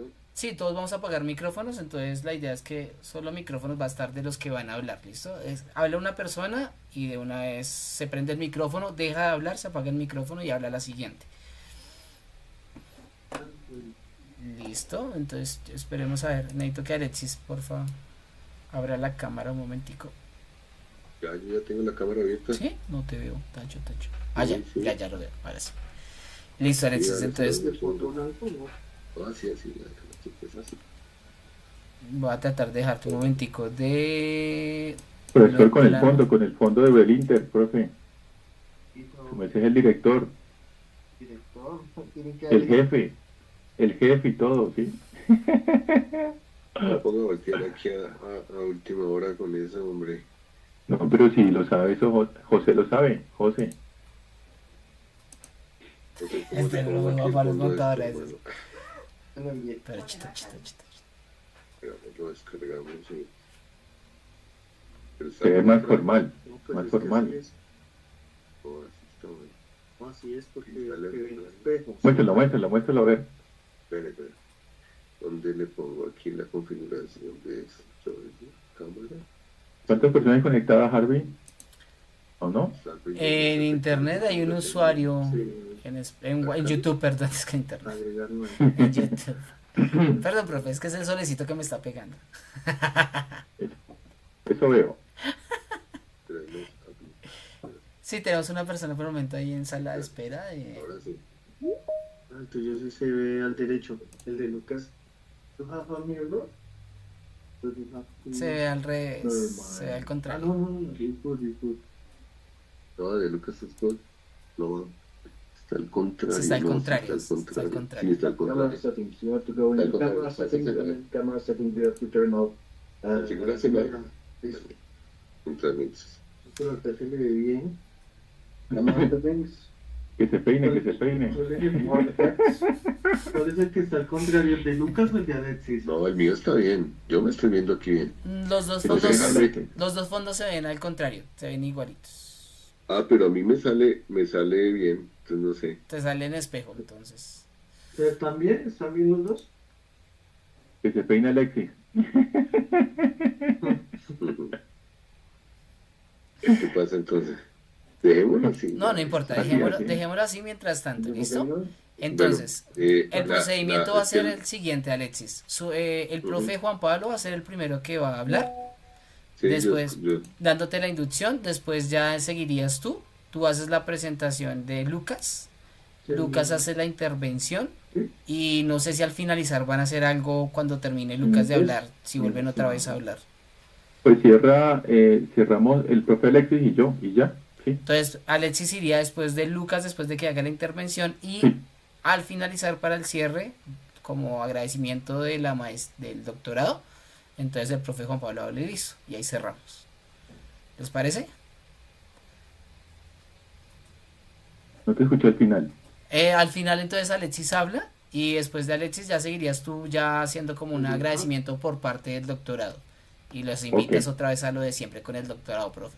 ¿Listo? Sí, todos vamos a apagar micrófonos, entonces la idea es que solo micrófonos va a estar de los que van a hablar, ¿listo? Habla una persona y de una vez se prende el micrófono, deja de hablar, se apaga el micrófono y habla la siguiente. Listo, entonces esperemos a ver, necesito que Alexis, por favor, abra la cámara un momentico. Ya, yo ya tengo la cámara abierta. ¿Sí? No te veo, tacho, tacho. Ah, ya, Sí, sí. ya lo veo, ahora sí. Listo, Sí, Alexis, ahora sí, entonces de fondo. Ah, sí, así, ya, es así. voy a tratar de dejarte un momentico de Profesor, plano. con el fondo de Belinter, profe. Como ese es el director, el jefe y todo, ¿sí? No pongo a voltear aquí a última hora con eso, hombre. No, pero si lo sabe eso, José lo sabe, José. Entonces, ¿cómo le Este no pongo me aquí va el para los fondo de esto, montadores. hermano? Pero chita, chita, chita. Digamos, lo descargamos y... Pero está Se ve más contra... formal, No, pues más es que formal. así es. Oh, así está bueno. No, así es porque Y sale que ve el el- espejo. Muéstralo, a ver. Espere. ¿Dónde le pongo aquí la configuración de esto? Cámara. ¿Cuántas personas conectadas, Harvey? ¿O no? En internet hay un usuario Sí, en YouTube, perdón, es que internet. agregar nuevo. En YouTube. Perdón, profe, es que es el solecito que me está pegando. Eso veo. Sí, tenemos una persona por el momento ahí en sala de espera. Ahora sí. Ah, el tuyo sí se ve al derecho, el de Lucas. You have a mirror? But you have to- Se ve al revés, Never se ve al mind. contrario. No, you put. No, de Lucas Scott. No, está al contrario. Sí, está al no, contrario, sí está al está al contrario. contrario. Sí, está al Camera contrario. settings. You have to go Está into al contrario, camera settings parece and then camera settings you have to turn off. Configuración. Listo. Entramientos. Pero ahorita se le ve bien. Camera settings. Que se peine. ¿Cuál es el que está al contrario? ¿El de Lucas o el de Alexis? No, el mío está bien. Yo me estoy viendo aquí bien. Los dos Pero fondos, se ve los dos fondos se ven al contrario, se ven igualitos. Ah, pero a mí me sale bien. Entonces no sé. Te sale en espejo, entonces. ¿Están bien? ¿Están bien los dos? Que se peine Alexis. ¿Qué pasa entonces? Dejémoslo así. No, no importa, Así, así. dejémoslo así mientras tanto, ¿listo? Bueno, Entonces, Bueno, el procedimiento va a ser el el siguiente, Alexis. El profe Juan Pablo va a ser el primero que va a hablar, sí, después yo- dándote la inducción, después ya seguirías tú haces la presentación de Lucas, sí. Lucas hace la intervención Sí. y no sé si al finalizar van a hacer algo cuando termine Lucas de hablar, si vuelven otra vez a hablar. Pues cerramos el profe Alexis y yo, y ya, ¿sí? Entonces, Alexis iría después de Lucas, después de que haga la intervención y Sí. al finalizar para el cierre, como agradecimiento de del doctorado, entonces el profe Juan Pablo habla y listo, y ahí cerramos. ¿Les parece? No te escuché al final. Al final entonces Alexis habla y después de Alexis ya seguirías tú ya haciendo como un agradecimiento por parte del doctorado y los invitas Ok. otra vez a lo de siempre con el doctorado, profe.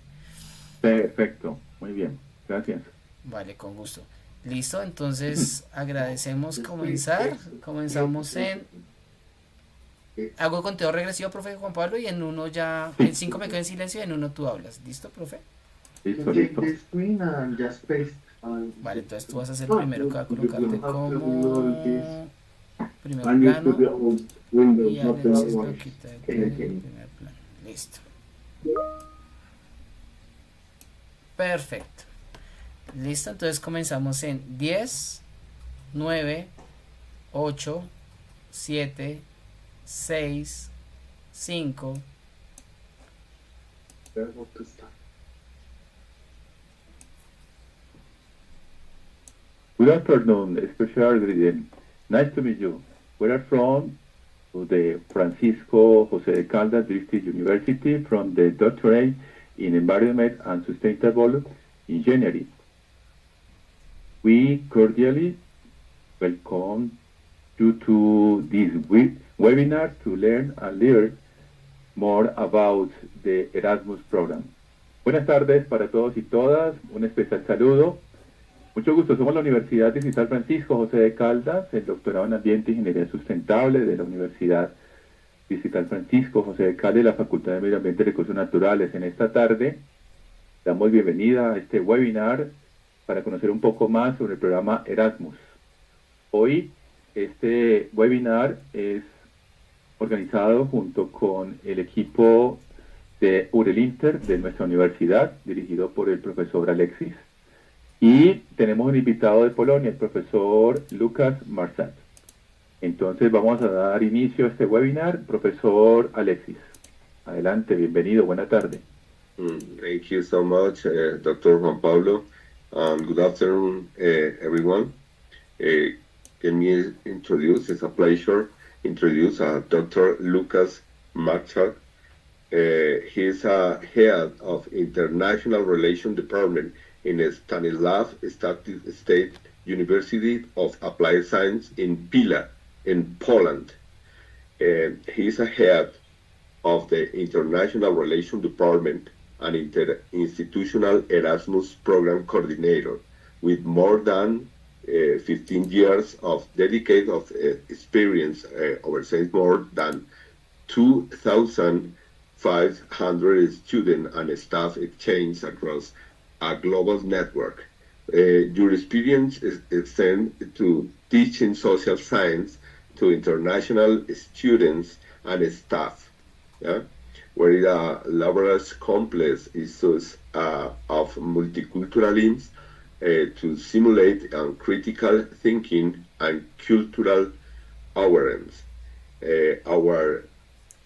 Perfecto, muy bien, gracias. Vale, con gusto. Listo, entonces agradecemos comenzar. Comenzamos en... Hago conteo regresivo, profe Juan Pablo, y en uno ya... En 5 me quedo en silencio y en uno tú hablas. ¿Listo, profe? Listo, Take listo. the screen and just paste. Vale, entonces tú vas a ser el primero que va a colocarte como... Primer And use the plano. old Windows, Y not the Alexis new lo one. quita de aquí, el primer plano. Listo. Perfecto. Listo, entonces comenzamos en 10, 9, 8, 7, 6, 5. Good afternoon, special greeting. Nice to meet you. We are from the Francisco José de Caldas District University from the Doctorate in Environment and Sustainable Engineering. We cordially welcome you to this webinar to learn and learn more about the Erasmus program. Buenas tardes para todos y todas, un especial saludo. Mucho gusto, somos la Universidad Digital Francisco José de Caldas, el Doctorado en Ambiente e Ingeniería Sustentable de la Universidad Digital Francisco José de Caldas, de la Facultad de Medio Ambiente y Recursos Naturales. En esta tarde damos bienvenida a este webinar para conocer un poco más sobre el programa ERASMUS. Hoy este webinar es organizado junto con el equipo de Urelinter de nuestra universidad, dirigido por el profesor Alexis. Y tenemos un invitado de Polonia, el profesor Lucas Marsat. Entonces vamos a dar inicio a este webinar. Profesor Alexis, adelante, bienvenido, buena tarde. Thank you so much, Dr. Juan Pablo. Good afternoon, everyone. Let me introduce, it's a pleasure, introduce Dr. Lucas Marsat. He's a head of International Relations Department in Stanislav State University of Applied Science in Pila, in Poland. He's a head of the International Relations Department and Interinstitutional Erasmus Program Coordinator with more than 15 years of dedicated experience, oversees more than 2,500 student and staff exchange across a global network. Your experience extends to teaching social science to international students and staff, where it elaborates complex issues of multiculturalism to simulate critical thinking and cultural awareness. Our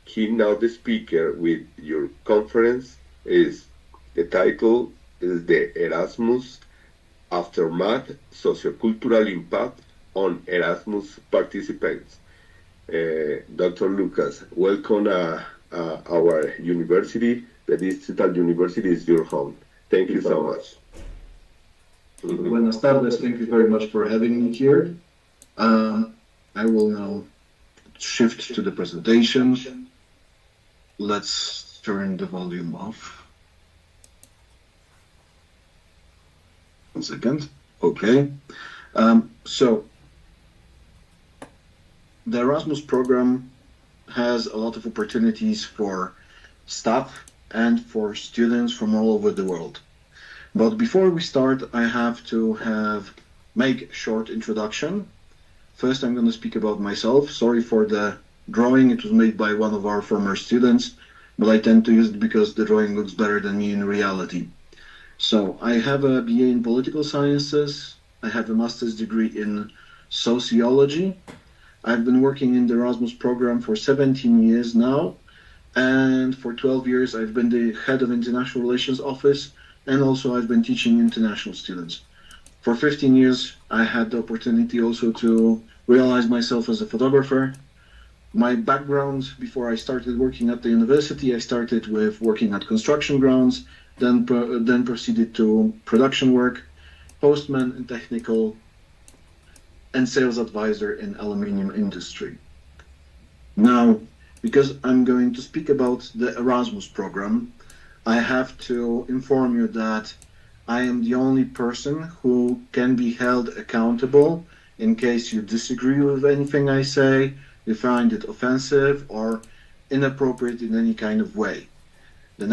keynote speaker with your conference is the title is the Erasmus Aftermath Sociocultural Impact on Erasmus Participants. Dr. Lucas, welcome our university. The Digital University is your home. Thank you so much. Buenas tardes. Thank you very much for having me here. I will now shift to the presentation. Let's turn the volume off. 1 second. Okay. So the Erasmus program has a lot of opportunities for staff and for students from all over the world. But before we start, I have to make a short introduction. First, I'm going to speak about myself. Sorry for the drawing. It was made by one of our former students, but I tend to use it because the drawing looks better than me in reality. So I have a BA in political sciences. I have a master's degree in sociology. I've been working in the Erasmus program for 17 years now. And for 12 years, I've been the head of international relations office. And also I've been teaching international students. For 15 years, I had the opportunity also to realize myself as a photographer. My background before I started working at the university, I started with working at construction grounds, then proceeded to production work, postman in technical, and sales advisor in aluminium industry. Now, because I'm going to speak about the Erasmus program, I have to inform you that I am the only person who can be held accountable in case you disagree with anything I say, you find it offensive or inappropriate in any kind of way. The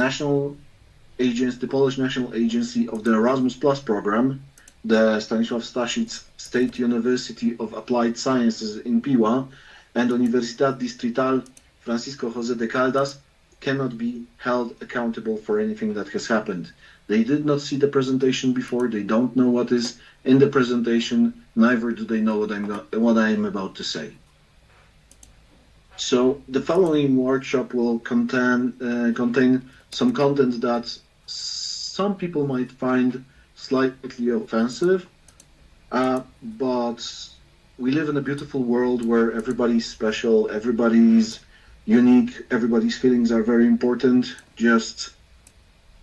Polish National Agency of the Erasmus Plus program, the Stanisław Staszic State University of Applied Sciences in Piła, and Universidad Distrital Francisco José de Caldas cannot be held accountable for anything that has happened. They did not see the presentation before, they don't know what is in the presentation, neither do they know what I am about to say. So the following workshop will contain some content that some people might find slightly offensive, but we live in a beautiful world where everybody's special, everybody's unique, everybody's feelings are very important. Just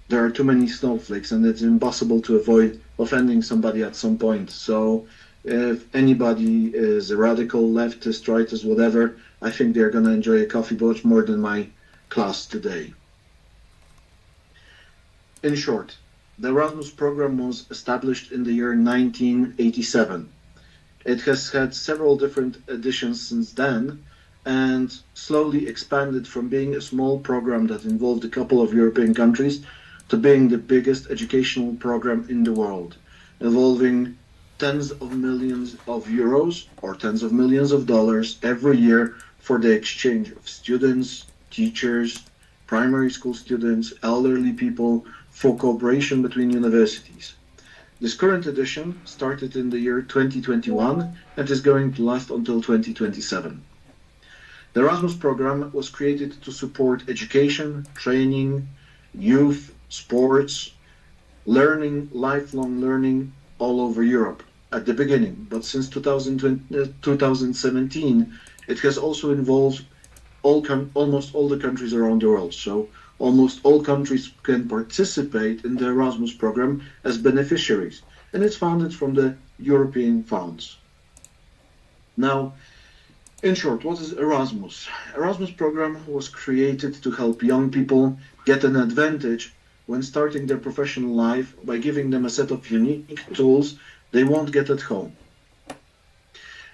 there are too many snowflakes and it's impossible to avoid offending somebody at some point. So if anybody is a radical, leftist, rightist, whatever, I think they're going to enjoy a coffee much more than my class today. In short, The Erasmus program was established in the year 1987. It has had several different editions since then and slowly expanded from being a small program that involved a couple of European countries to being the biggest educational program in the world, involving tens of millions of euros or tens of millions of dollars every year for the exchange of students, teachers, primary school students, elderly people, for cooperation between universities. This current edition started in the year 2021 and is going to last until 2027. The Erasmus program was created to support education, training, youth, sports, learning, lifelong learning all over Europe at the beginning. But since 2017, it has also involved almost all the countries around the world. So almost all countries can participate in the Erasmus program as beneficiaries, and it's funded from the European funds. Now, in short, what is Erasmus? Erasmus program was created to help young people get an advantage when starting their professional life by giving them a set of unique tools they won't get at home.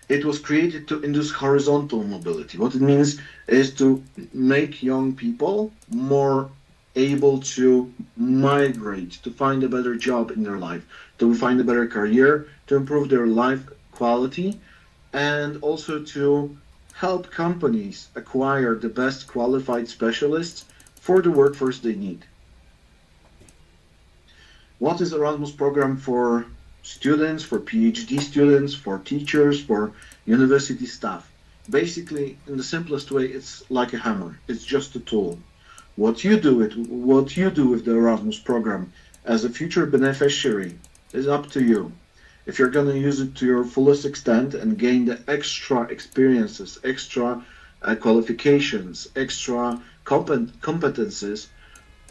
It was created to induce horizontal mobility. What it means is to make young people more able to migrate, to find a better job in their life, to find a better career, to improve their life quality, and also to help companies acquire the best qualified specialists for the workforce they need. What is Erasmus program for students, for PhD students, for teachers, for university staff? Basically, in the simplest way, it's like a hammer. It's just a tool. What you do with the Erasmus program as a future beneficiary is up to you. If you're going to use it to your fullest extent and gain the extra experiences, extra qualifications, extra competences,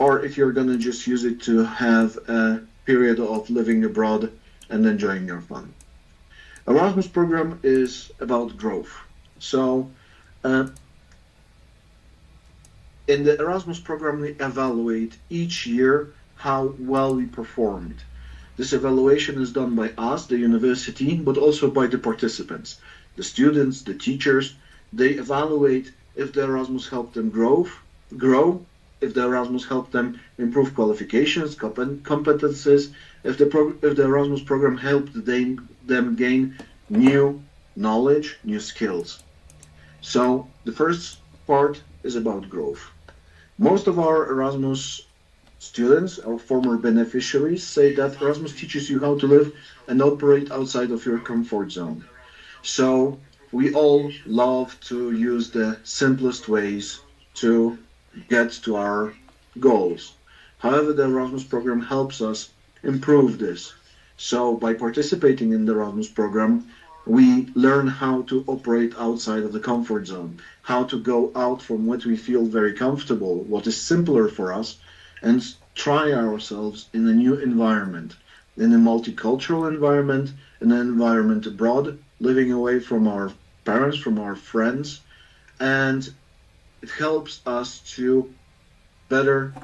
or if you're going to just use it to have a period of living abroad and enjoying your fun. Erasmus program is about growth. So in the Erasmus program, we evaluate each year how well we performed. This evaluation is done by us, the university, but also by the participants. The students, the teachers, they evaluate if the Erasmus helped them grow, if the Erasmus helped them improve qualifications, competences, if the Erasmus program helped them gain new knowledge, new skills. So the first part is about growth. Most of our Erasmus students, our former beneficiaries, say that Erasmus teaches you how to live and operate outside of your comfort zone. So we all love to use the simplest ways to get to our goals. However, the Erasmus program helps us improve this. So by participating in the Erasmus program, we learn how to operate outside of the comfort zone, how to go out from what we feel very comfortable, what is simpler for us, and try ourselves in a new environment, in a multicultural environment, in an environment abroad, living away from our parents, from our friends, and it helps us to better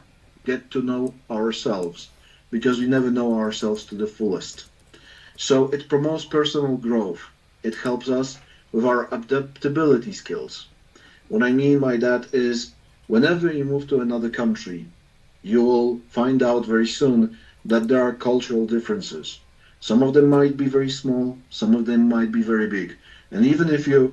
get to know ourselves, because we never know ourselves to the fullest. So it promotes personal growth. It helps us with our adaptability skills. What I mean by that is, whenever you move to another country, you will find out very soon that there are cultural differences. Some of them might be very small, some of them might be very big. And even if you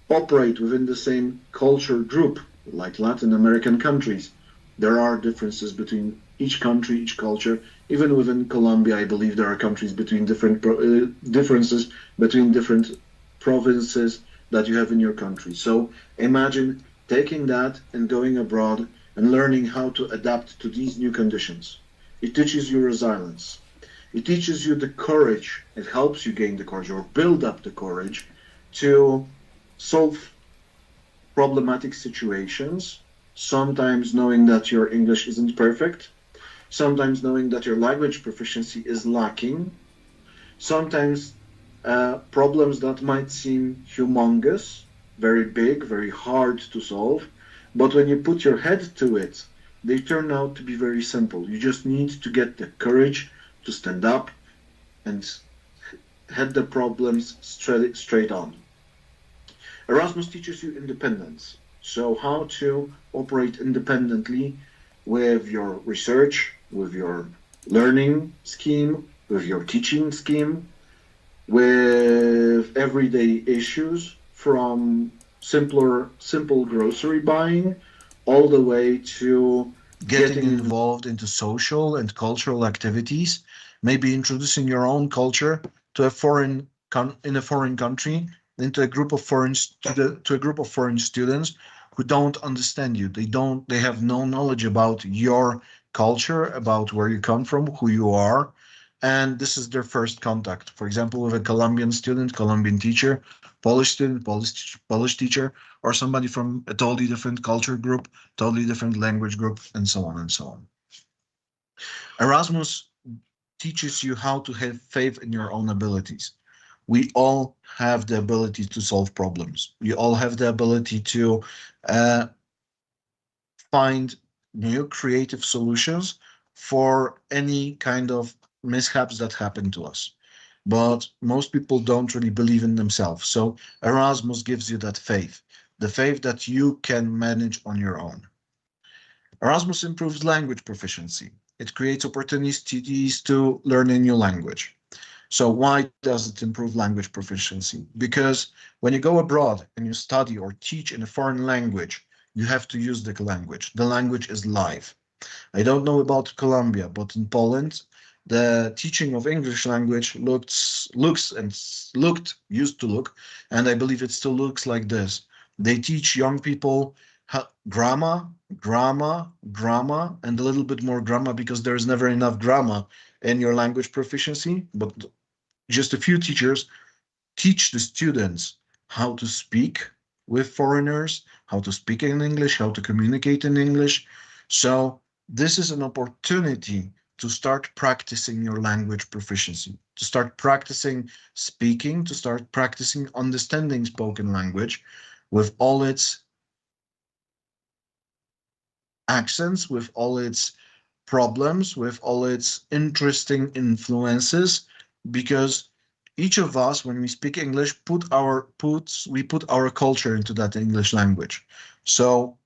operate within the same culture group, like Latin American countries, there are differences between each country, each culture. Even within Colombia, I believe there are countries between differences between different provinces that you have in your country. So imagine taking that and going abroad and learning how to adapt to these new conditions. It teaches you resilience. It teaches you the courage. It helps you gain the courage or build up the courage to solve problematic situations, sometimes knowing that your English isn't perfect, sometimes knowing that your language proficiency is lacking, sometimes problems that might seem humongous, very big, very hard to solve, but when you put your head to it they turn out to be very simple. You just need to get the courage to stand up and head the problems straight on. Erasmus teaches you independence. So, how to operate independently with your research, with your learning scheme, with your teaching scheme, with everyday issues from simple grocery buying all the way to getting involved into social and cultural activities, maybe introducing your own culture to a in a foreign country, into a group of to a group of foreign students who don't understand you. They have no knowledge about your culture, about where you come from, who you are, and this is their first contact. For example, with a Colombian student, Colombian teacher, Polish student, Polish teacher, or somebody from a totally different culture group, totally different language group, and so on and so on. Erasmus teaches you how to have faith in your own abilities. We all have the ability to solve problems. We all have the ability to uh, find new creative solutions for any kind of mishaps that happen to us. But most people don't really believe in themselves. So Erasmus gives you that faith, the faith that you can manage on your own. Erasmus improves language proficiency. It creates opportunities to learn a new language. So why does it improve language proficiency? Because when you go abroad and you study or teach in a foreign language, you have to use the language. The language is live. I don't know about Colombia, but in Poland, the teaching of English language used to look, and I believe it still looks like this. They teach young people grammar, grammar, and a little bit more grammar because there is never enough grammar in your language proficiency. But just a few teachers teach the students how to speak with foreigners, how to speak in English, how to communicate in English. So this is an opportunity to start practicing your language proficiency, to start practicing speaking, to start practicing understanding spoken language with all its accents, with all its problems, with all its interesting influences, because each of us, when we speak English, we put our culture into that English language. So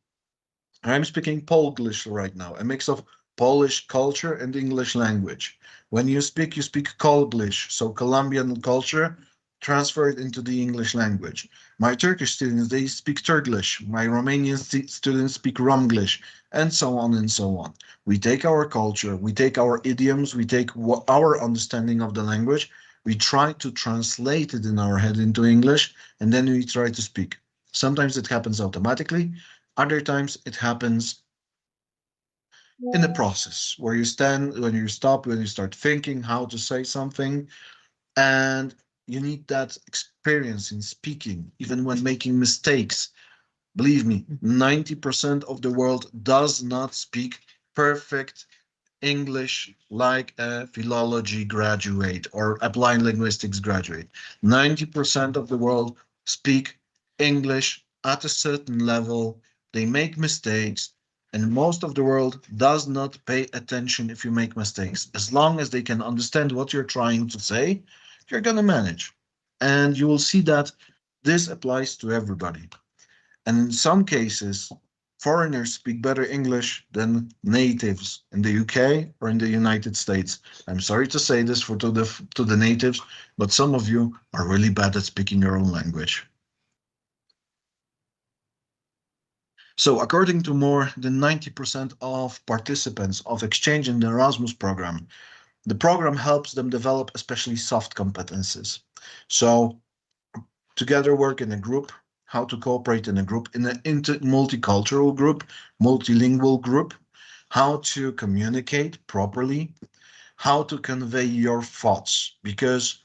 I'm speaking Polish right now, a mix of Polish culture and English language. When you speak Polish, so Colombian culture transferred into the English language. My Turkish students, they speak Turkish. My Romanian students speak Romglish, and so on and so on. We take our culture, we take our idioms, we take our understanding of the language, we try to translate it in our head into English, and then we try to speak. Sometimes it happens automatically, other times it happens in the process where you stand, when you stop, when you start thinking how to say something, and you need that experience in speaking, even when making mistakes. Believe me, 90% of the world does not speak perfect English like a philology graduate or applied linguistics graduate. 90% of the world speak English at a certain level. They make mistakes, and most of the world does not pay attention if you make mistakes. As long as they can understand what you're trying to say, you're going to manage. And you will see that this applies to everybody. And in some cases, foreigners speak better English than natives in the UK or in the United States. I'm sorry to say this to the natives, but some of you are really bad at speaking your own language. So according to more than 90% of participants of exchange in the Erasmus program, the program helps them develop especially soft competences. So together work in a group, how to cooperate in a group, in an multicultural group, multilingual group, how to communicate properly, how to convey your thoughts, because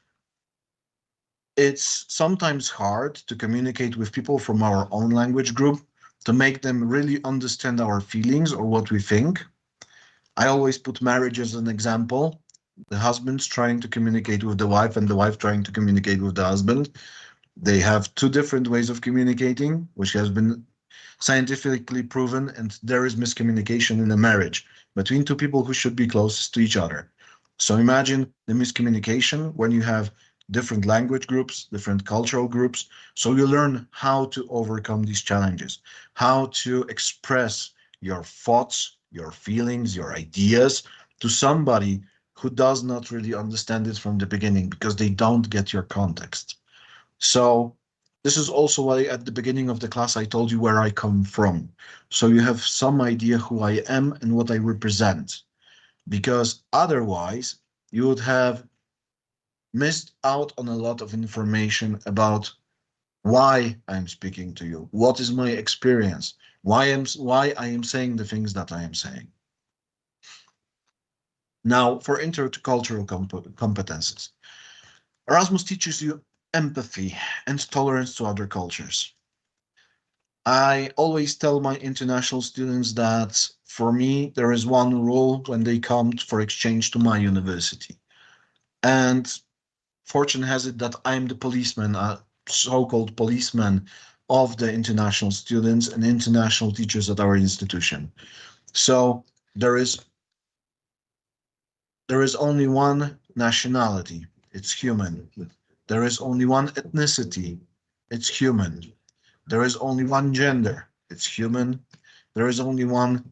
it's sometimes hard to communicate with people from our own language group to make them really understand our feelings or what we think. I always put marriage as an example. The husband's trying to communicate with the wife and the wife trying to communicate with the husband. They have two different ways of communicating, which has been scientifically proven, and there is miscommunication in a marriage between two people who should be closest to each other. So imagine the miscommunication when you have different language groups, different cultural groups. So you learn how to overcome these challenges, how to express your thoughts, your feelings, your ideas to somebody who does not really understand it from the beginning because they don't get your context. So this is also why at the beginning of the class I told you where I come from. So you have some idea who I am and what I represent. Because otherwise you would have missed out on a lot of information about why I'm speaking to you, what is my experience, why I am saying the things that I am saying. Now, for intercultural competences, Erasmus teaches you empathy and tolerance to other cultures. I always tell my international students that for me, there is one rule when they come for exchange to my university. And fortune has it that I'm the policeman, a so-called policeman of the international students and international teachers at our institution. So there is only one nationality, it's human. There is only one ethnicity, it's human. There is only one gender, it's human. There is only one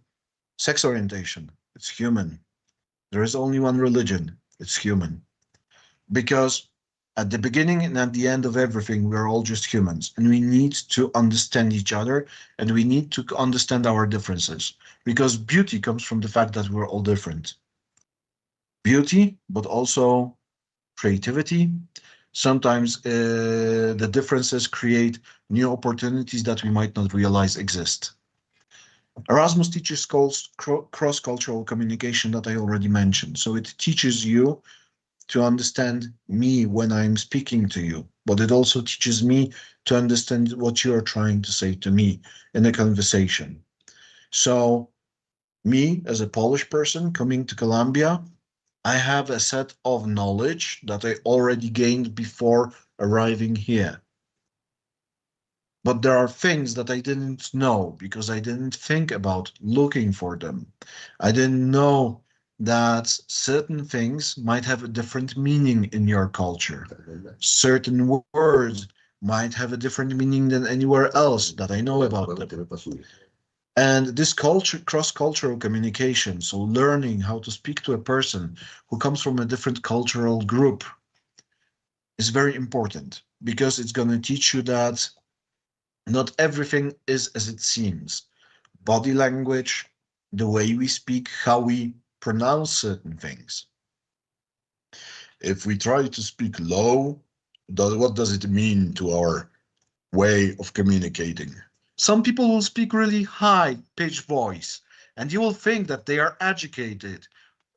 sex orientation, it's human. There is only one religion, it's human. Because at the beginning and at the end of everything, we're all just humans, and we need to understand each other, and we need to understand our differences, because beauty comes from the fact that we're all different. Beauty, but also creativity. Sometimes the differences create new opportunities that we might not realize exist. Erasmus teaches cross-cultural communication that I already mentioned. So it teaches you to understand me when I'm speaking to you, but it also teaches me to understand what you are trying to say to me in a conversation. So me as a Polish person coming to Colombia, I have a set of knowledge that I already gained before arriving here. But there are things that I didn't know because I didn't think about looking for them. I didn't know that certain things might have a different meaning in your culture. Certain words might have a different meaning than anywhere else that I know about them. And this culture, cross-cultural communication, so learning how to speak to a person who comes from a different cultural group is very important because it's going to teach you that not everything is as it seems. Body language, the way we speak, how we pronounce certain things. If we try to speak low, what does it mean to our way of communicating? Some people will speak really high pitched voice, and you will think that they are educated,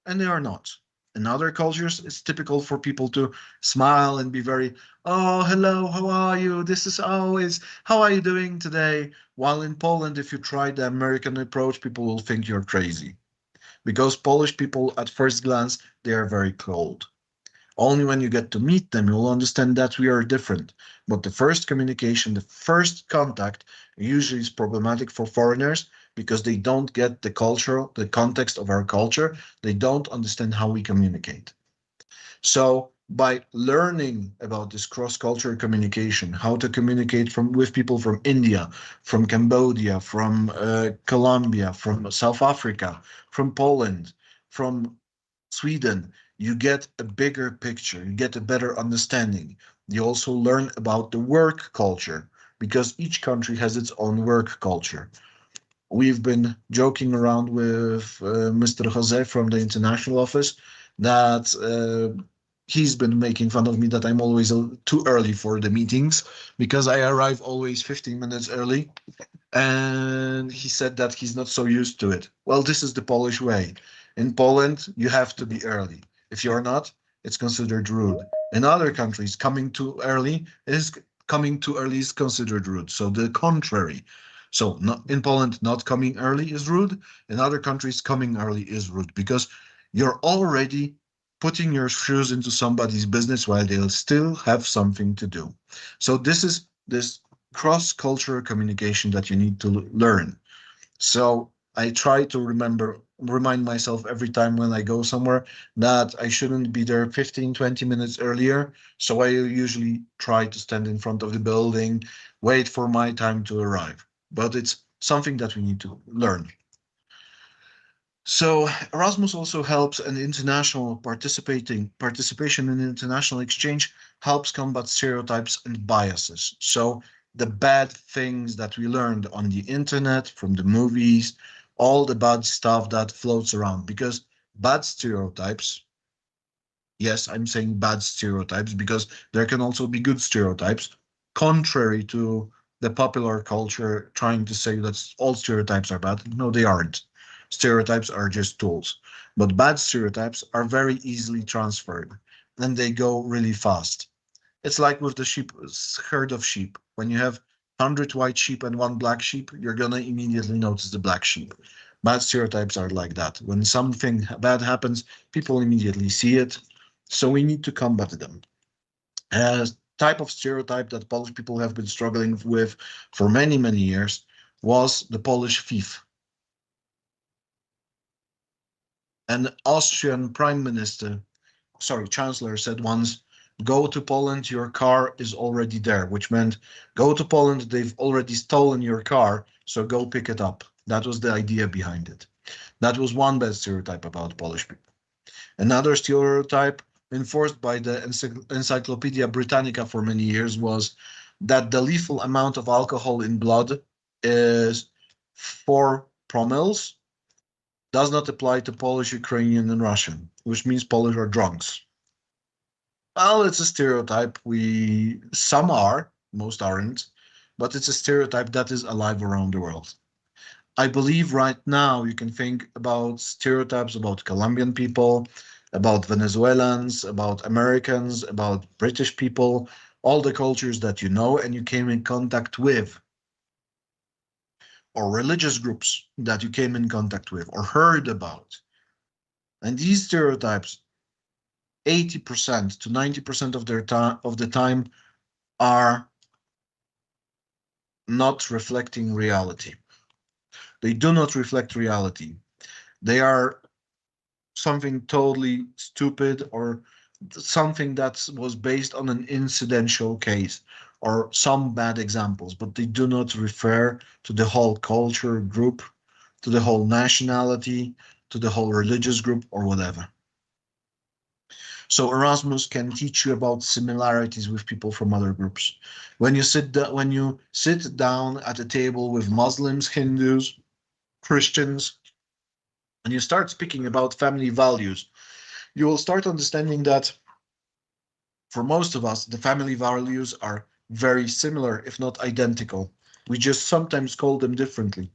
and they are not. In other cultures, it's typical for people to smile and be very, oh, hello, how are you? This is always, how are you doing today? While in Poland, if you try the American approach, people will think you're crazy. Because Polish people, at first glance, they are very cold. Only when you get to meet them, you'll understand that we are different. But the first communication, the first contact, usually is problematic for foreigners because they don't get the context of our culture. They don't understand how we communicate. So by learning about this cross-cultural communication, how to communicate with people from India, from Cambodia, from Colombia, from South Africa, from Poland, from Sweden, you get a bigger picture, you get a better understanding. You also learn about the work culture because each country has its own work culture. We've been joking around with Mr. Jose from the international office that he's been making fun of me that I'm always too early for the meetings because I arrive always 15 minutes early. And he said that he's not so used to it. Well, this is the Polish way. In Poland, you have to be early. If you're not, it's considered rude. In other countries, coming too early is considered rude. So the contrary. So not, in Poland, not coming early is rude. In other countries, coming early is rude because you're already putting your shoes into somebody's business while they'll still have something to do. So this cross-cultural communication that you need to learn. So I try to remind myself every time when I go somewhere that I shouldn't be there 15, 20 minutes earlier. So I usually try to stand in front of the building, wait for my time to arrive. But it's something that we need to learn. So Erasmus also helps, and international participation in international exchange helps combat stereotypes and biases. So the bad things that we learned on the internet, from the movies, all the bad stuff that floats around, because bad stereotypes, yes, I'm saying bad stereotypes because there can also be good stereotypes, contrary to the popular culture trying to say that all stereotypes are bad. No, they aren't. Stereotypes are just tools. But bad stereotypes are very easily transferred and they go really fast. It's like with the sheep herd of sheep. When you have 100 white sheep and one black sheep, you're going to immediately notice the black sheep. Bad stereotypes are like that. When something bad happens, people immediately see it. So we need to combat them. A type of stereotype that Polish people have been struggling with for many, many years was the Polish thief. An Austrian prime minister, sorry, chancellor said once, go to Poland, your car is already there, which meant go to Poland, they've already stolen your car, so go pick it up. That was the idea behind it. That was one bad stereotype about Polish people. Another stereotype enforced by the Encyclopedia Britannica for many years was that the lethal amount of alcohol in blood is 4 promils, does not apply to Polish, Ukrainian, and Russian, which means Polish are drunks. Well, it's a stereotype. Some are, most aren't, but it's a stereotype that is alive around the world. I believe right now you can think about stereotypes about Colombian people, about Venezuelans, about Americans, about British people, all the cultures that you know and you came in contact with, or religious groups that you came in contact with or heard about. And these stereotypes, 80% to 90% of the time are not reflecting reality. They do not reflect reality. They are something totally stupid or something that was based on an incidental case or some bad examples, but they do not refer to the whole culture group, to the whole nationality, to the whole religious group or whatever. So Erasmus can teach you about similarities with people from other groups. When you sit down at a table with Muslims, Hindus, Christians, and you start speaking about family values, you will start understanding that for most of us, the family values are very similar, if not identical. We just sometimes call them differently.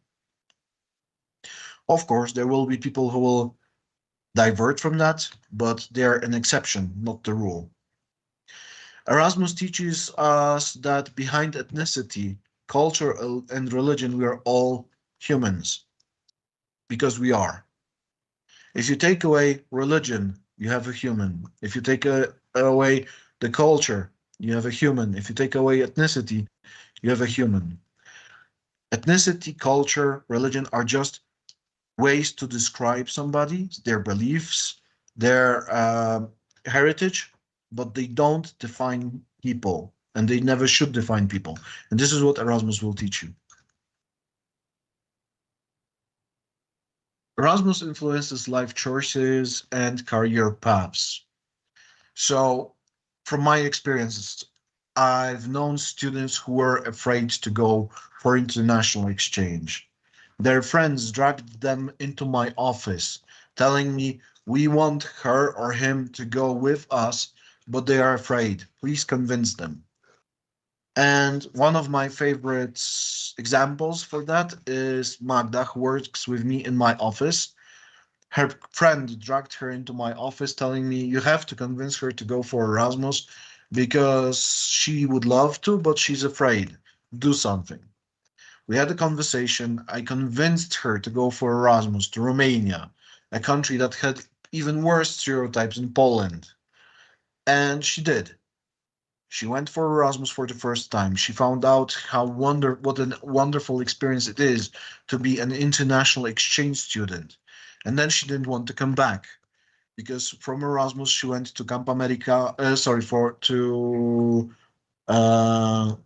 Of course, there will be people who will divert from that, but they're an exception, not the rule. Erasmus teaches us that behind ethnicity, culture, and religion, we are all humans, because we are. If you take away religion, you have a human. If you take away the culture, you have a human. If you take away ethnicity, you have a human. Ethnicity, culture, religion are just ways to describe somebody, their beliefs, their heritage, but they don't define people, and they never should define people. And this is what Erasmus will teach you. Erasmus influences life choices and career paths. So, from my experiences, I've known students who were afraid to go for international exchange. Their friends dragged them into my office, telling me, we want her or him to go with us, but they are afraid. Please convince them. And one of my favorite examples for that is Magda, who works with me in my office. Her friend dragged her into my office telling me, you have to convince her to go for Erasmus because she would love to, but she's afraid. Do something. We had a conversation. I convinced her to go for Erasmus to Romania, a country that had even worse stereotypes in Poland. And she did. She went for Erasmus for the first time. She found out what a wonderful experience it is to be an international exchange student. And then she didn't want to come back because from Erasmus she went to Camp America, to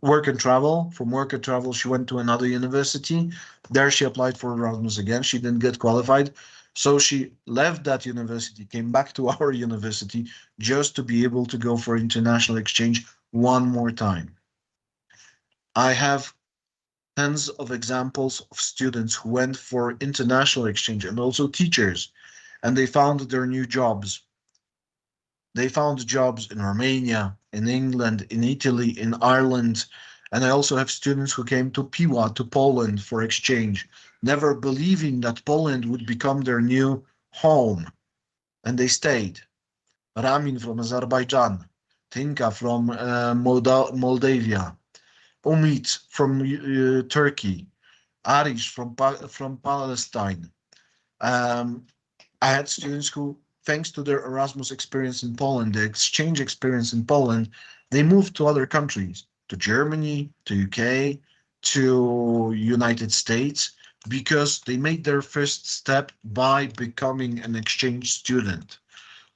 work and travel. From work and travel, she went to another university. There she applied for Erasmus again. She didn't get qualified. So she left that university, came back to our university just to be able to go for international exchange one more time. I have tons of examples of students who went for international exchange and also teachers, and they found their new jobs. They found jobs in Romania, in England, in Italy, in Ireland. And I also have students who came to Piła, to Poland for exchange, never believing that Poland would become their new home. And they stayed. Ramin from Azerbaijan, Tinka from Moldavia, Umit from Turkey, Arish from Palestine. I had students who, thanks to their Erasmus experience in Poland, the exchange experience in Poland, they moved to other countries, to Germany, to UK, to United States, because they made their first step by becoming an exchange student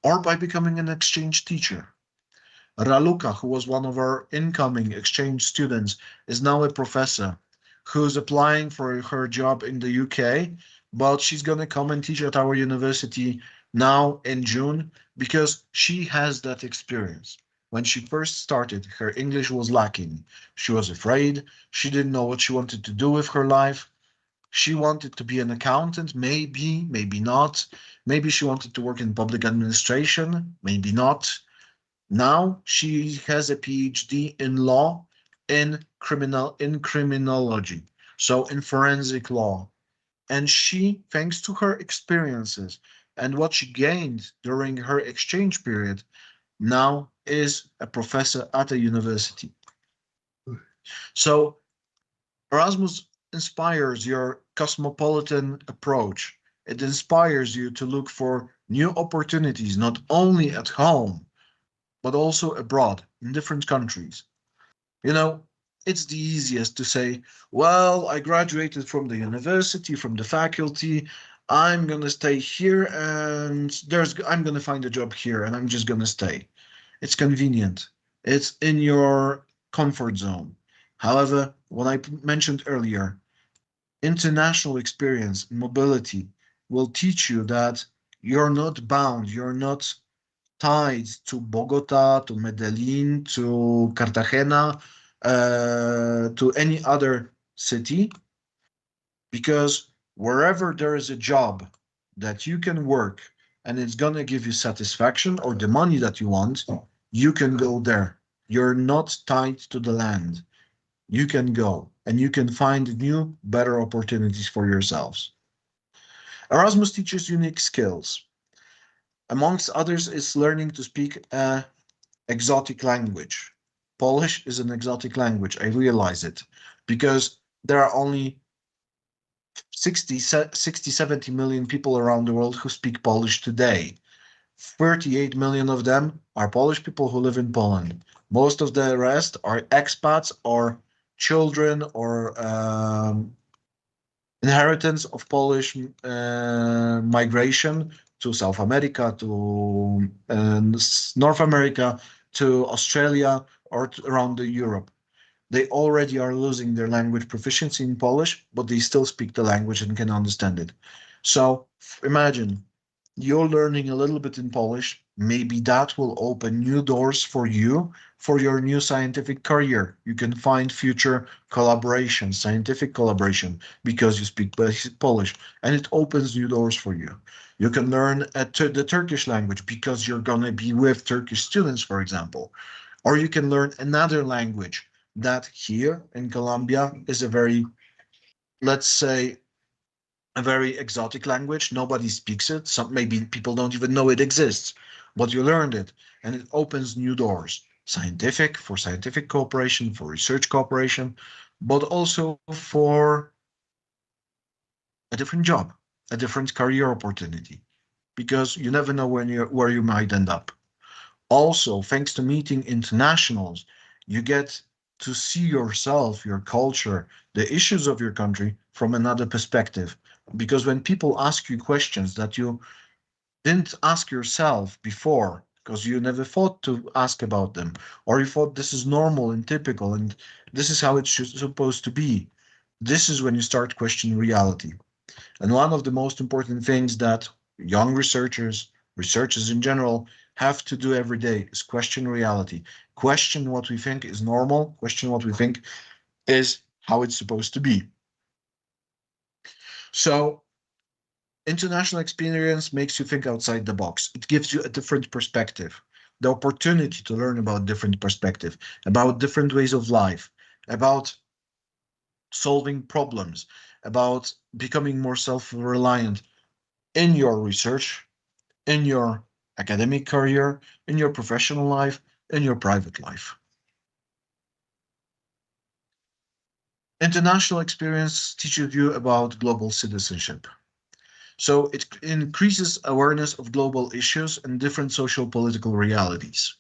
or by becoming an exchange teacher. Raluca, who was one of our incoming exchange students, is now a professor who's applying for her job in the UK, but she's going to come and teach at our university now in June because she has that experience. When she first started, her English was lacking. She was afraid. She didn't know what she wanted to do with her life. She wanted to be an accountant, maybe, maybe not. Maybe she wanted to work in public administration, maybe not. Now she has a PhD in law, in criminology, so in forensic law. And she, thanks to her experiences and what she gained during her exchange period, now is a professor at a university. So Erasmus inspires your cosmopolitan approach. It inspires you to look for new opportunities, not only at home, but also abroad in different countries. You know, it's the easiest to say, well, I graduated from the university, from the faculty. I'm going to stay here and I'm going to find a job here and I'm just going to stay. It's convenient. It's in your comfort zone. However, what I mentioned earlier, international experience, mobility will teach you that you're not bound, you're not tied to Bogota, to Medellin, to Cartagena, to any other city, because wherever there is a job that you can work and it's going to give you satisfaction or the money that you want, you can go there. You're not tied to the land. You can go and you can find new, better opportunities for yourselves. Erasmus teaches unique skills. Amongst others is learning to speak a exotic language. Polish is an exotic language. I realize it because there are only 60, 70 million people around the world who speak Polish today. 38 million of them are Polish people who live in Poland. Most of the rest are expats or children or inheritance of Polish migration to South America, to North America, to Australia, or around Europe. They already are losing their language proficiency in Polish, but they still speak the language and can understand it. So imagine you're learning a little bit in Polish. Maybe that will open new doors for you for your new scientific career. You can find future collaboration, scientific collaboration, because you speak Polish, and it opens new doors for you. You can learn the Turkish language because you're going to be with Turkish students, for example. Or you can learn another language that here in Colombia is a very, let's say, a very exotic language. Nobody speaks it. Some maybe people don't even know it exists, but you learned it, and it opens new doors. For scientific cooperation, for research cooperation, but also for a different job, a different career opportunity, because you never know where you might end up. Also, thanks to meeting internationals, You get to see yourself, your culture, the issues of your country from another perspective. Because when people ask you questions that you didn't ask yourself before, because you never thought to ask about them, or you thought this is normal and typical and this is how it's supposed to be, this is when you start questioning reality. And one of the most important things that young researchers, researchers in general, have to do every day is question reality. Question what we think is normal, question what we think is how it's supposed to be. So, international experience makes you think outside the box. It gives you a different perspective, the opportunity to learn about different perspective, about different ways of life, about solving problems, about becoming more self-reliant in your research, in your academic career, in your professional life, in your private life. International experience teaches you about global citizenship. So it increases awareness of global issues and different social political realities.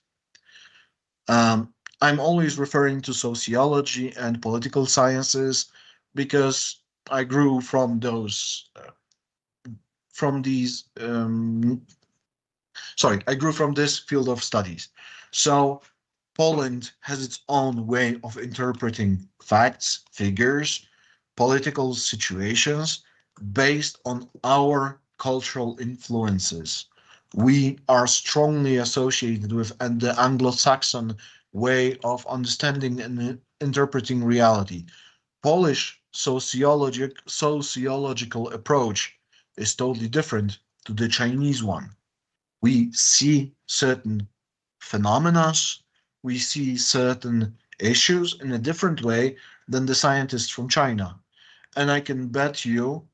I'm always referring to sociology and political sciences because I grew from these I grew from this field of studies. So Poland has its own way of interpreting facts, figures, political situations based on our cultural influences. We are strongly associated with the Anglo-Saxon way of understanding and interpreting reality. Polish sociological approach is totally different to the Chinese one. We see certain phenomena, we see certain issues in a different way than the scientists from China. And I can bet you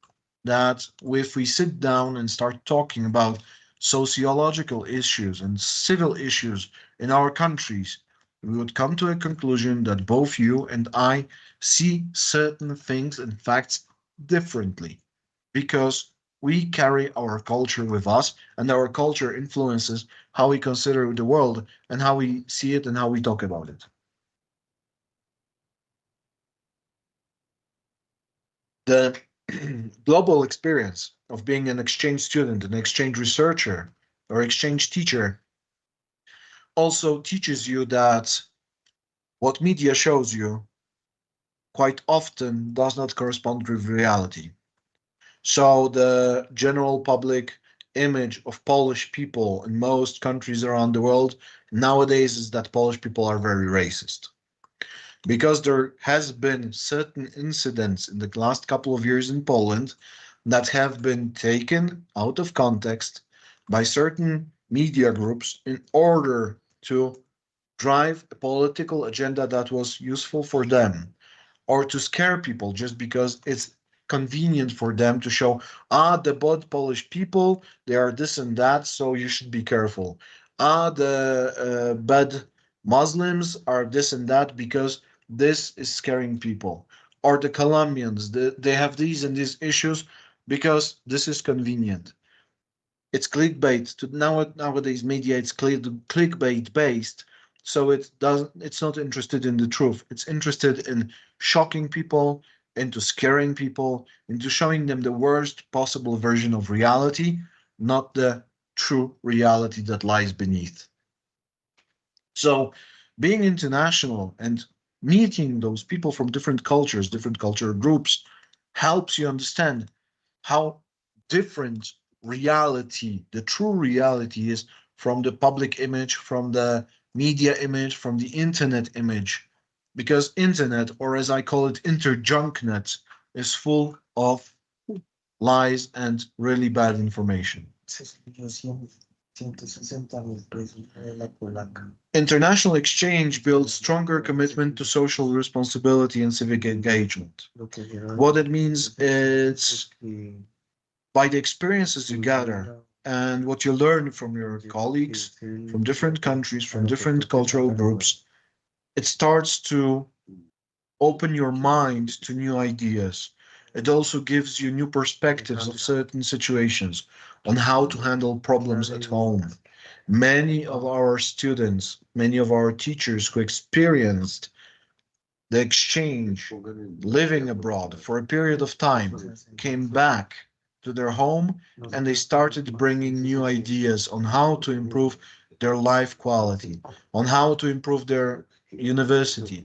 that if we sit down and start talking about sociological issues and civil issues in our countries, we would come to a conclusion that both you and I see certain things and facts differently because we carry our culture with us, and our culture influences how we consider the world and how we see it and how we talk about it. The global experience of being an exchange student, an exchange researcher, or exchange teacher also teaches you that what media shows you quite often does not correspond with reality. So the general public image of Polish people in most countries around the world nowadays is that Polish people are very racist. Because there has been certain incidents in the last couple of years in Poland that have been taken out of context by certain media groups in order to drive a political agenda that was useful for them or to scare people just because it's convenient for them to show, the bad Polish people, they are this and that, so you should be careful. The bad Muslims are this and that because this is scaring people. Or the Colombians, they have these and these issues because this is convenient. It's clickbait. Nowadays media, it's clickbait based, so it's not interested in the truth. It's interested in shocking people, into scaring people, into showing them the worst possible version of reality, not the true reality that lies beneath. So being international and meeting those people from different cultures, different cultural groups, helps you understand how different reality, the true reality is from the public image, from the media image, from the internet image. Because internet, or as I call it, interjunknet, is full of lies and really bad information. International exchange builds stronger commitment to social responsibility and civic engagement. What it means is by the experiences you gather and what you learn from your colleagues from different countries, from different cultural groups, it starts to open your mind to new ideas. It also gives you new perspectives of certain situations on how to handle problems at home. Many of our students, many of our teachers who experienced the exchange, living abroad for a period of time, came back to their home and they started bringing new ideas on how to improve their life quality, on how to improve their university.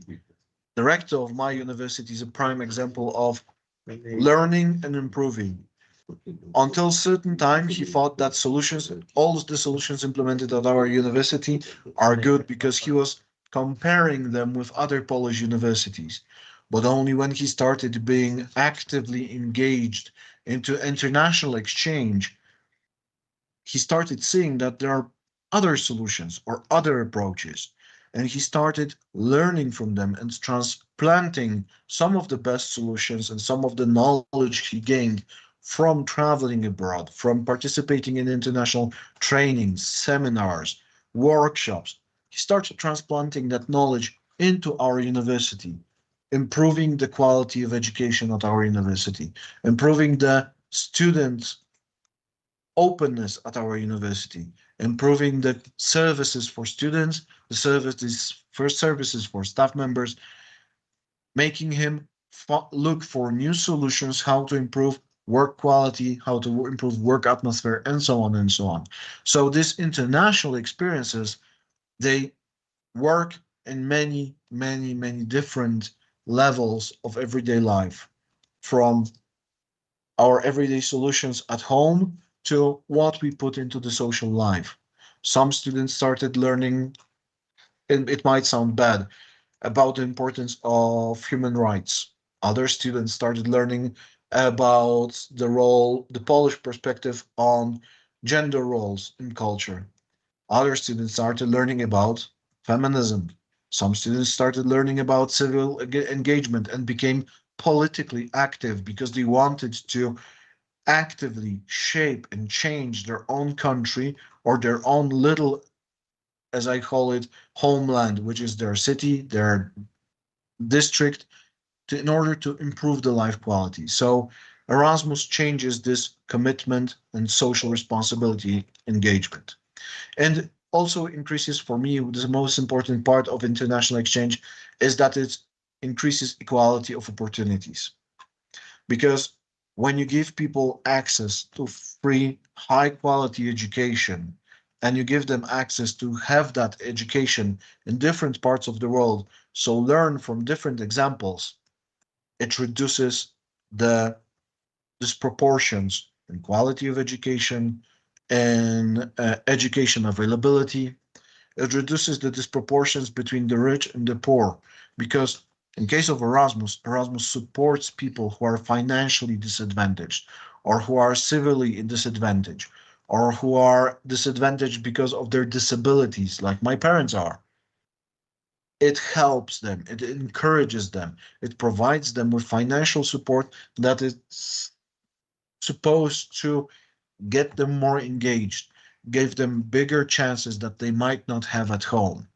The rector of my university is a prime example of learning and improving. Until certain time, he thought that solutions, all the solutions implemented at our university are good because he was comparing them with other Polish universities. But only when he started being actively engaged into international exchange, he started seeing that there are other solutions or other approaches. And he started learning from them and transplanting some of the best solutions and some of the knowledge he gained from traveling abroad, from participating in international trainings, seminars, workshops. He started transplanting that knowledge into our university, improving the quality of education at our university, improving the students' openness at our university, improving the services for students, the services for staff members, making him look for new solutions, how to improve work quality, how to improve work atmosphere, and so on and so on. So these international experiences, they work in many, many, many different levels of everyday life, from our everyday solutions at home to what we put into the social life. Some students started learning, and it might sound bad, about the importance of human rights. Other students started learning about the Polish perspective on gender roles in culture. Other students started learning about feminism. Some students started learning about civil engagement and became politically active because they wanted to actively shape and change their own country or their own little, as I call it, homeland, which is their city, their district, in order to improve the life quality. So Erasmus changes this commitment and social responsibility engagement. And also increases, for me, the most important part of international exchange is that it increases equality of opportunities. Because when you give people access to free, high quality education, and you give them access to have that education in different parts of the world, so learn from different examples, it reduces the disproportions in quality of education and education availability. It reduces the disproportions between the rich and the poor, because in case of Erasmus, Erasmus supports people who are financially disadvantaged or who are civilly disadvantaged or who are disadvantaged because of their disabilities, like my parents are. It helps them, it encourages them, it provides them with financial support that is supposed to get them more engaged, give them bigger chances that they might not have at home.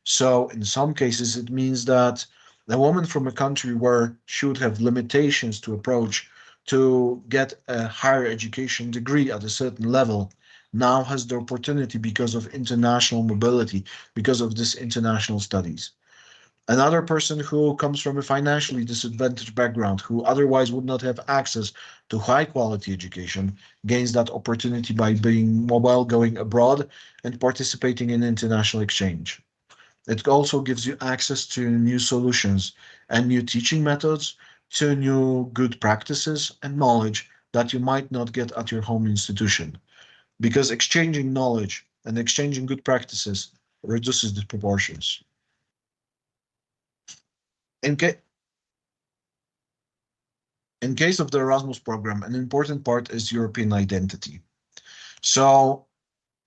So in some cases, it means that a woman from a country where she would have limitations to approach to get a higher education degree at a certain level now has the opportunity because of international mobility, because of this international studies. Another person who comes from a financially disadvantaged background, who otherwise would not have access to high quality education, gains that opportunity by being mobile, going abroad, and participating in international exchange. It also gives you access to new solutions and new teaching methods, to new good practices and knowledge that you might not get at your home institution. Because exchanging knowledge and exchanging good practices reduces the proportions. In, ca- in case of the Erasmus program, an important part is European identity. So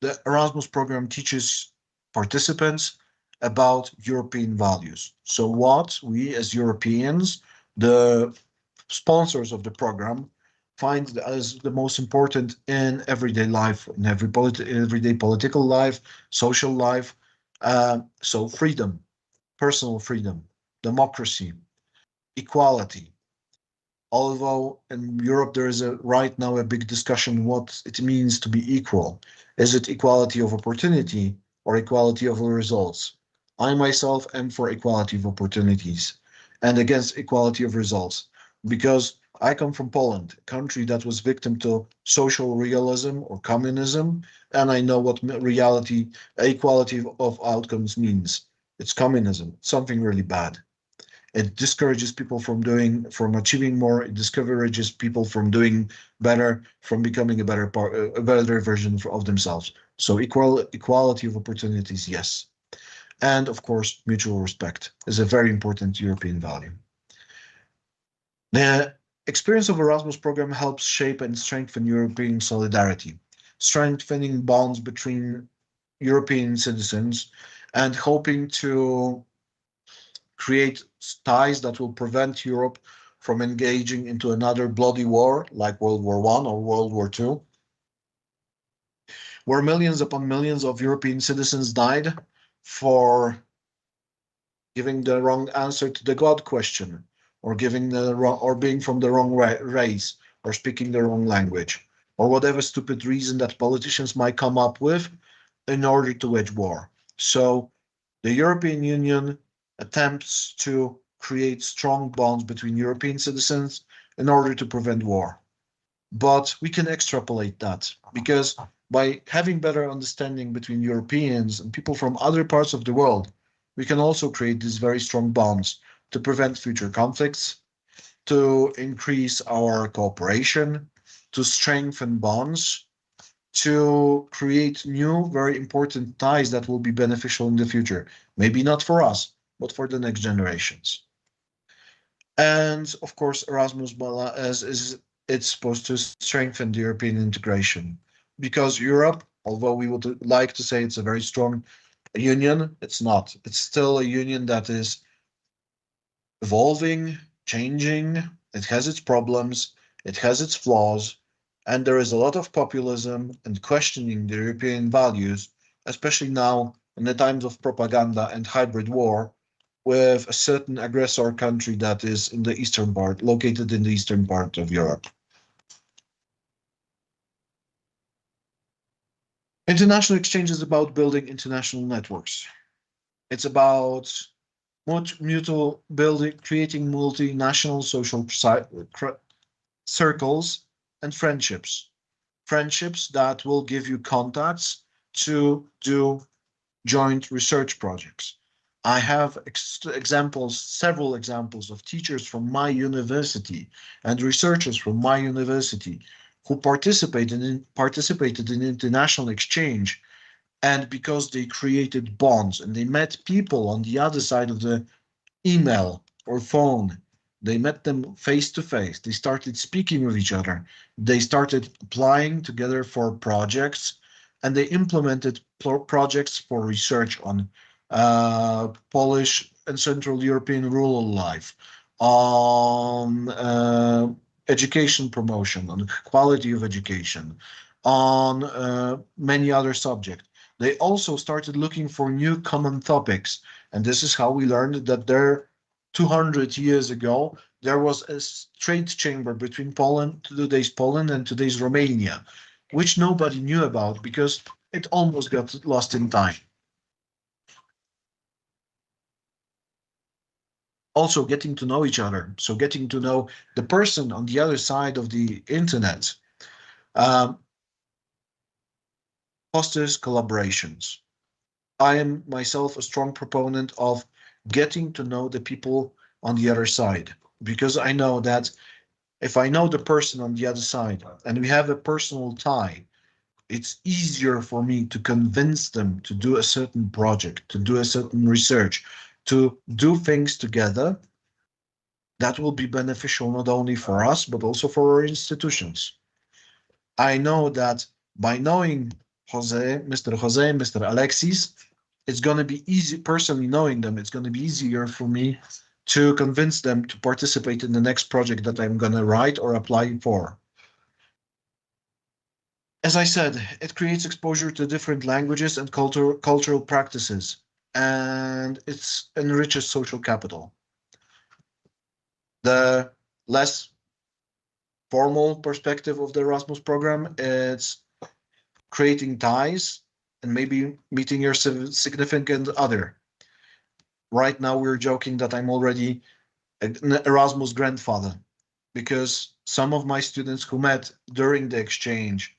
the Erasmus program teaches participants about European values. So what we as Europeans, the sponsors of the program, find as the most important in everyday life, in everyday political life, social life. So freedom, personal freedom, democracy, equality, Although in Europe there is right now a big discussion what it means to be equal. Is it equality of opportunity or equality of the results? I myself am for equality of opportunities and against equality of results because I come from Poland, a country that was victim to social realism or communism, and I know what reality equality of outcomes means. It's communism, something really bad. It discourages people from achieving more. It discourages people from doing better, from becoming a better version of themselves. So equality of opportunities, yes. And of course, mutual respect is a very important European value. The experience of Erasmus program helps shape and strengthen European solidarity, strengthening bonds between European citizens and hoping to create ties that will prevent Europe from engaging into another bloody war like World War I or World War II, where millions upon millions of European citizens died for giving the wrong answer to the God question, or giving the wrong, or being from the wrong race, or speaking the wrong language, or whatever stupid reason that politicians might come up with in order to wage war. So the European Union attempts to create strong bonds between European citizens in order to prevent war. But we can extrapolate that because by having better understanding between Europeans and people from other parts of the world, we can also create these very strong bonds to prevent future conflicts, to increase our cooperation, to strengthen bonds, to create new, very important ties that will be beneficial in the future. Maybe not for us, but for the next generations. And of course, Erasmus is it's supposed to strengthen the European integration because Europe, although we would like to say it's a very strong union, it's not. It's still a union that is evolving, changing. It has its problems, it has its flaws, and there is a lot of populism and questioning the European values, especially now in the times of propaganda and hybrid war with a certain aggressor country that is in the eastern part, located in the eastern part of Europe. International exchange is about building international networks. It's about mutual building, creating multinational social circles and friendships. Friendships that will give you contacts to do joint research projects. I have examples, several examples of teachers from my university and researchers from my university who participated in international exchange, and because they created bonds and they met people on the other side of the email or phone, they met them face to face, they started speaking with each other, they started applying together for projects, and they implemented projects for research on Polish and Central European rural life, on education promotion, on quality of education, on many other subjects. They also started looking for new common topics. And this is how we learned that there, 200 years ago, there was a trade chamber between Poland, today's Poland and today's Romania, which nobody knew about because it almost got lost in time. Also getting to know each other, so getting to know the person on the other side of the internet, fosters collaborations. I am myself a strong proponent of getting to know the people on the other side, because I know that if I know the person on the other side and we have a personal tie, it's easier for me to convince them to do a certain project, to do a certain research, to do things together that will be beneficial not only for us, but also for our institutions. I know that by knowing Mr. Jose, Mr. Alexis, it's going to be easy, personally knowing them, it's going to be easier for me to convince them to participate in the next project that I'm going to write or apply for. As I said, it creates exposure to different languages and cultural practices, and it enriches social capital. The less formal perspective of the Erasmus program, it's creating ties and maybe meeting your significant other. Right now, we're joking that I'm already an Erasmus grandfather because some of my students who met during the exchange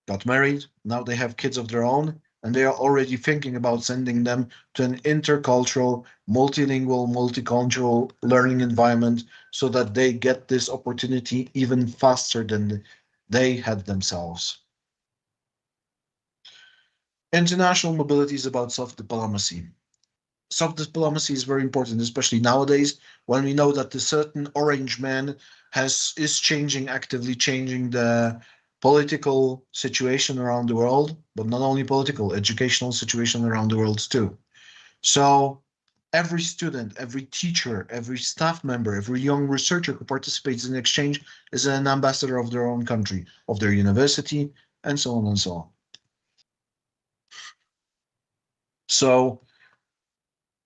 got married. Now they have kids of their own, and they are already thinking about sending them to an intercultural, multilingual, multicultural learning environment so that they get this opportunity even faster than they had themselves. International mobility is about soft diplomacy. Soft diplomacy is very important, especially nowadays when we know that the certain orange man is changing, actively changing the political situation around the world, but not only political, educational situation around the world too. So every student, every teacher, every staff member, every young researcher who participates in exchange is an ambassador of their own country, of their university, and so on and so on. So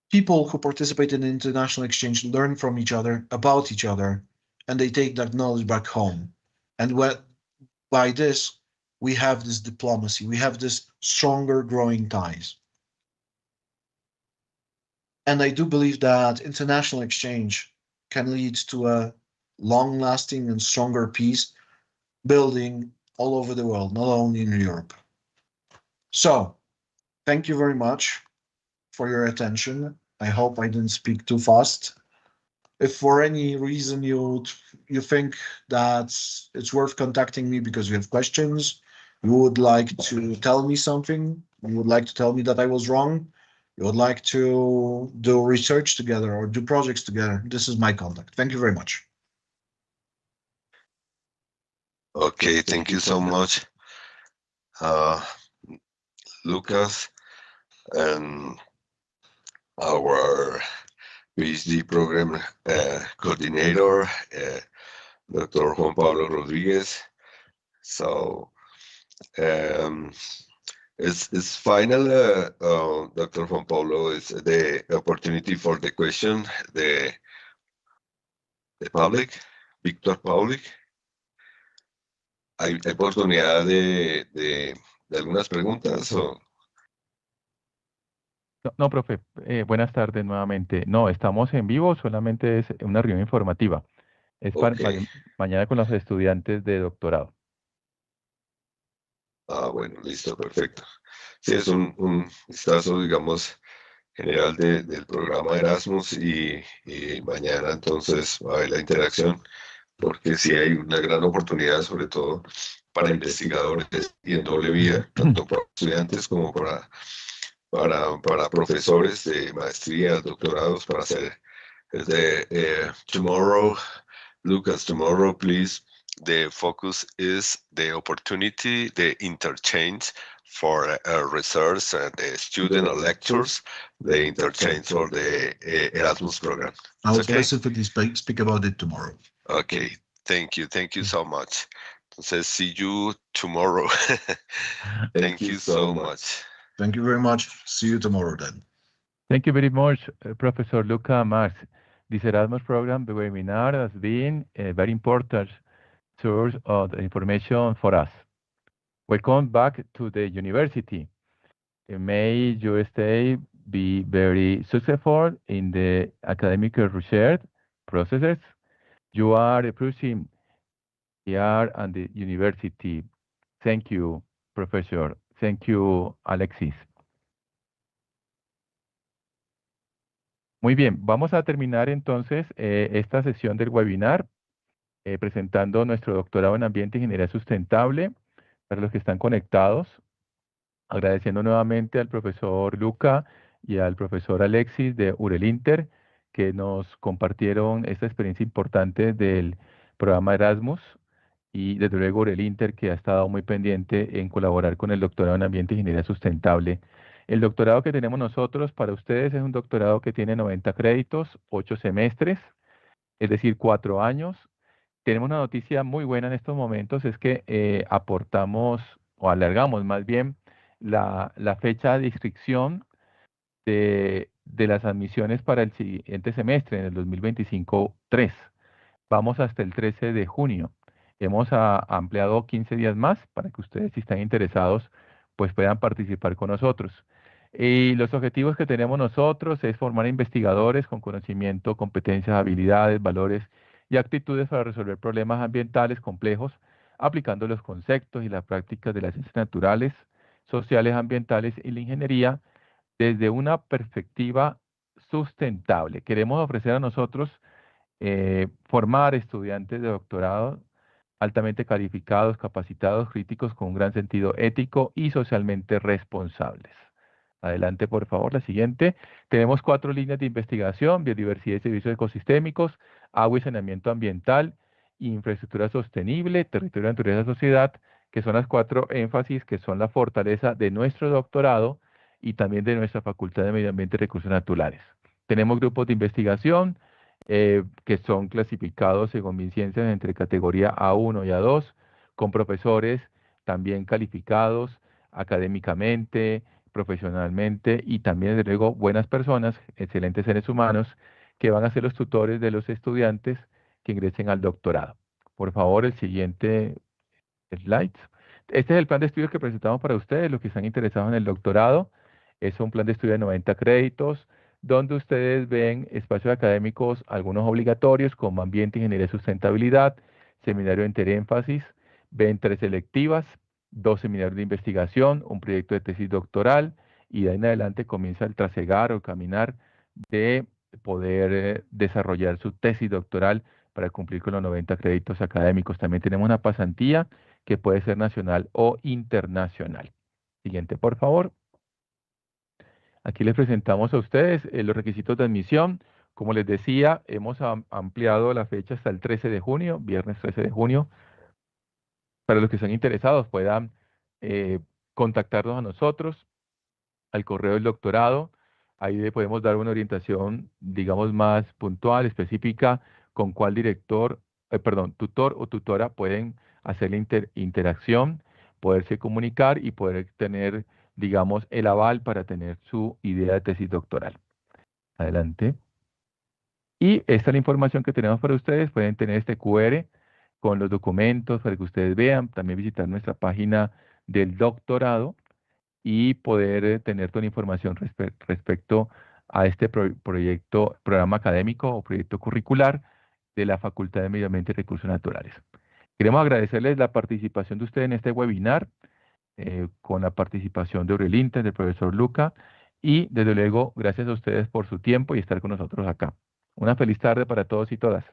people who participate in international exchange learn from each other, about each other, and they take that knowledge back home. And by this, we have this diplomacy, we have this stronger growing ties. And I do believe that international exchange can lead to a long lasting and stronger peace building all over the world, not only in Europe. So, thank you very much for your attention. I hope I didn't speak too fast. If for any reason you think that it's worth contacting me because you have questions, you would like to tell me something, you would like to tell me that I was wrong, you would like to do research together or do projects together, this is my contact. Thank you very much. Okay, thank you so much, Lucas, and our PhD program coordinator, Dr. Juan Pablo Rodriguez. So it's final, Dr. Juan Pablo, is the opportunity for the question, the public, Victor Public. Hay oportunidad de algunas preguntas o... No, no, profe, buenas tardes nuevamente. No, estamos en vivo, solamente es una reunión informativa. Es para Ok. mañana con los estudiantes de doctorado. Ah, bueno, listo, perfecto. Sí, es un vistazo, digamos, general del programa Erasmus y mañana entonces va a haber la interacción, porque sí hay una gran oportunidad, sobre todo para investigadores y en doble vía, tanto para estudiantes como para profesores de maestría, doctorados, para hacer tomorrow, Lucas, tomorrow, please. The focus is the opportunity, the interchange for research and the student or lectures, the interchange for the Erasmus program. I'll Okay? specifically speak about it tomorrow. Okay, thank you so much. Entonces, see you tomorrow. Thank you so much. Thank you very much. See you tomorrow then. Thank you very much, Professor Luca Marx. This Erasmus program, the webinar, has been a very important source of information for us. Welcome back to the university. May your stay be very successful in the academic research processes you are pursuing here at the university. Thank you, Professor. Thank you, Alexis. Muy bien, vamos a terminar entonces esta sesión del webinar presentando nuestro doctorado en Ambiente e Ingeniería Sustentable para los que están conectados. Agradeciendo nuevamente al profesor Luca y al profesor Alexis de Urelinter que nos compartieron esta experiencia importante del programa Erasmus y desde luego Urelinter que ha estado muy pendiente en colaborar con el doctorado en Ambiente e Ingeniería Sustentable. El doctorado que tenemos nosotros para ustedes es un doctorado que tiene 90 créditos, 8 semestres, es decir, 4 años. Tenemos una noticia muy buena en estos momentos, es que aportamos o alargamos más bien la fecha de inscripción de las admisiones para el siguiente semestre, en el 2025-3. Vamos hasta el 13 de junio. Hemos ampliado 15 días más para que ustedes, si están interesados, pues puedan participar con nosotros. Y los objetivos que tenemos nosotros es formar investigadores con conocimiento, competencias, habilidades, valores y actitudes para resolver problemas ambientales complejos, aplicando los conceptos y las prácticas de las ciencias naturales, sociales, ambientales y la ingeniería desde una perspectiva sustentable. Queremos ofrecer a nosotros formar estudiantes de doctorado altamente calificados, capacitados, críticos, con un gran sentido ético y socialmente responsables. Adelante, por favor, la siguiente. Tenemos 4 líneas de investigación: biodiversidad y servicios ecosistémicos, agua y saneamiento ambiental, infraestructura sostenible, territorio, naturaleza, sociedad, que son las 4 énfasis que son la fortaleza de nuestro doctorado y también de nuestra Facultad de Medio Ambiente y Recursos Naturales. Tenemos grupos de investigación que son clasificados según mis ciencias entre categoría A1 y A2, con profesores también calificados académicamente, profesionalmente y también, desde luego, buenas personas, excelentes seres humanos, que van a ser los tutores de los estudiantes que ingresen al doctorado. Por favor, el siguiente slide. Este es el plan de estudios que presentamos para ustedes, los que están interesados en el doctorado. Es un plan de estudio de 90 créditos, donde ustedes ven espacios académicos, algunos obligatorios, como Ambiente, Ingeniería y Sustentabilidad, seminario de interénfasis, ven 3 selectivas, 2 seminarios de investigación, un proyecto de tesis doctoral, y de ahí en adelante comienza el trasegar o caminar de poder desarrollar su tesis doctoral para cumplir con los 90 créditos académicos. También tenemos una pasantía que puede ser nacional o internacional. Siguiente, por favor. Aquí les presentamos a ustedes los requisitos de admisión. Como les decía, hemos ampliado la fecha hasta el 13 de junio, viernes 13 de junio. Para los que están interesados, puedan contactarnos a nosotros, al correo del doctorado. Ahí le podemos dar una orientación, digamos, más puntual, específica, con cuál director, tutor o tutora pueden hacer la interacción, poderse comunicar y poder tener, digamos, el aval para tener su idea de tesis doctoral. Adelante. Y esta es la información que tenemos para ustedes. Pueden tener este QR con los documentos para que ustedes vean. También visitar nuestra página del doctorado y poder tener toda la información respecto a este proyecto, programa académico o proyecto curricular de la Facultad de Medio Ambiente y Recursos Naturales. Queremos agradecerles la participación de ustedes en este webinar, con la participación de Aurelinta, del profesor Luca, y desde luego, gracias a ustedes por su tiempo y estar con nosotros acá. Una feliz tarde para todos y todas.